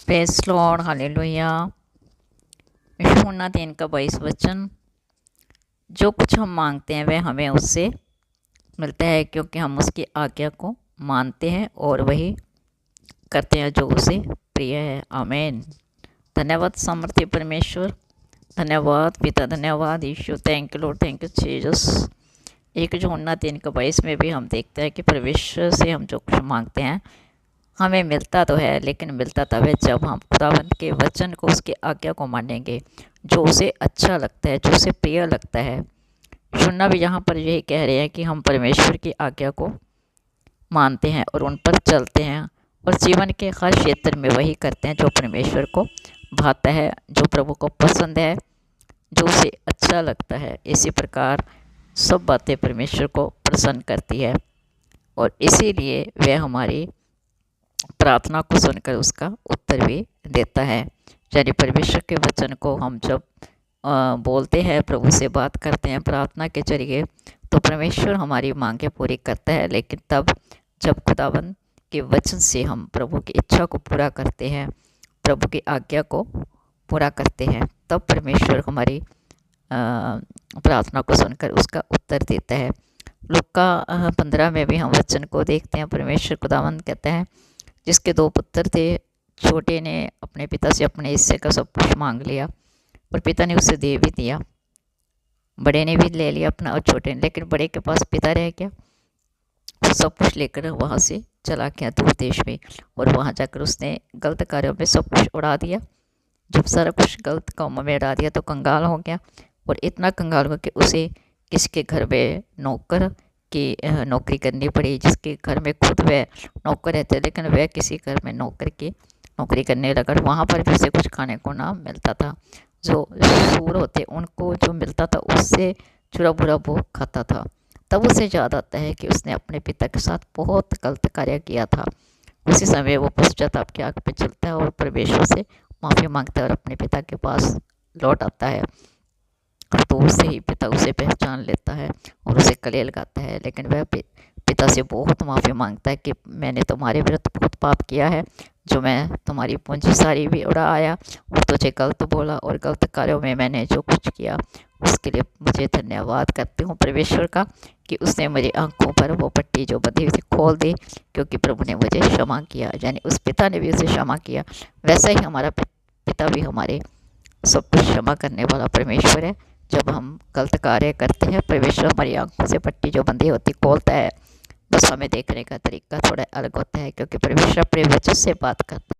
Praise Lord, hallelujah. यूहन्ना 3 का 22 वचन। जो कुछ हम मांगते हैं वह हमें उससे मिलता है, क्योंकि हम उसकी आज्ञा को मानते हैं और वही करते हैं जो उसे प्रिय है। आमीन। धन्यवाद सामर्थ्य परमेश्वर, धन्यवाद पिता, धन्यवाद यीशु। Thank you Lord, thank you Jesus. एक यूहन्ना 3 का 22 में भी हम देखते हैं कि परमेश्वर से हम जो कुछ मांगते हैं हमें मिलता तो है, लेकिन मिलता तब है जब हम खुदावंद के वचन को, उसकी आज्ञा को मानेंगे, जो उसे अच्छा लगता है, जो उसे प्रिय लगता है। यूहन्ना भी यहाँ पर यही कह रहे हैं कि हम परमेश्वर की आज्ञा को मानते हैं और उन पर चलते हैं और जीवन के हर क्षेत्र में वही करते हैं जो परमेश्वर को भाता है, जो प्रभु को पसंद है, जो उसे अच्छा लगता है। इसी प्रकार सब बातें परमेश्वर को प्रसन्न करती है और इसीलिए वह हमारी प्रार्थना को सुनकर उसका उत्तर भी देता है। यानी परमेश्वर के वचन को हम जब बोलते हैं, प्रभु से बात करते हैं प्रार्थना के जरिए, तो परमेश्वर हमारी मांगें पूरी करता है। लेकिन तब जब खुदावंद के वचन से हम प्रभु की इच्छा को पूरा करते हैं, प्रभु की आज्ञा को पूरा करते हैं, तब परमेश्वर हमारी प्रार्थना को सुनकर उसका उत्तर देता है। लूका 15 में भी हम वचन को देखते हैं। परमेश्वर खुदावंद कहते हैं, जिसके 2 पुत्र थे, छोटे ने अपने पिता से अपने हिस्से का सब कुछ मांग लिया और पिता ने उसे दे भी दिया। बड़े ने भी ले लिया अपना और छोटे ने, लेकिन बड़े के पास पिता रह गया। वो सब कुछ लेकर वहाँ से चला गया दूर देश में और वहाँ जाकर उसने गलत कार्यों में सब कुछ उड़ा दिया। जब सारा कुछ गलत कामों में उड़ा दिया तो कंगाल हो गया और इतना कंगाल हो कि उसे किसके घर में नौकर की नौकरी करनी पड़ी, जिसके घर में खुद वह नौकर रहते, लेकिन वह किसी घर में नौकर की नौकरी करने लगा। वहाँ पर भी उसे कुछ खाने को ना मिलता था। जो सूर होते उनको जो मिलता था उससे चुरा बुरा वो खाता था। तब उसे याद आता है कि उसने अपने पिता के साथ बहुत गलत कार्य किया था। उसी समय वो पश्चाताप की आग पे चलता है और परमेश्वर से माफ़ी मांगता है और अपने पिता के पास लौट आता है। तो उससे ही पिता उसे पहचान लेता है और उसे गले लगाता है। लेकिन वह पिता से बहुत माफ़ी मांगता है कि मैंने तुम्हारे विरुद्ध बहुत पाप किया है, जो मैं तुम्हारी पूंजी सारी भी उड़ा आया और तुझे गलत बोला और गलत कार्यों में मैंने जो कुछ किया उसके लिए मुझे धन्यवाद करती हूँ परमेश्वर का कि उसने मेरी आंखों पर वो पट्टी जो बंधी हुई थी खोल दी, क्योंकि प्रभु ने मुझे क्षमा किया। यानी उस पिता ने भी उसे क्षमा किया। वैसा ही हमारा पिता भी हमारे सब कुछ क्षमा करने वाला परमेश्वर है। जब हम गलत कार्य करते हैं, परमेश्वर हमारी आंखों से पट्टी जो बंधी होती खोलता है। बस हमें देखने का तरीका थोड़ा अलग होता है, क्योंकि परमेश्वर अपने वचन से बात करता है।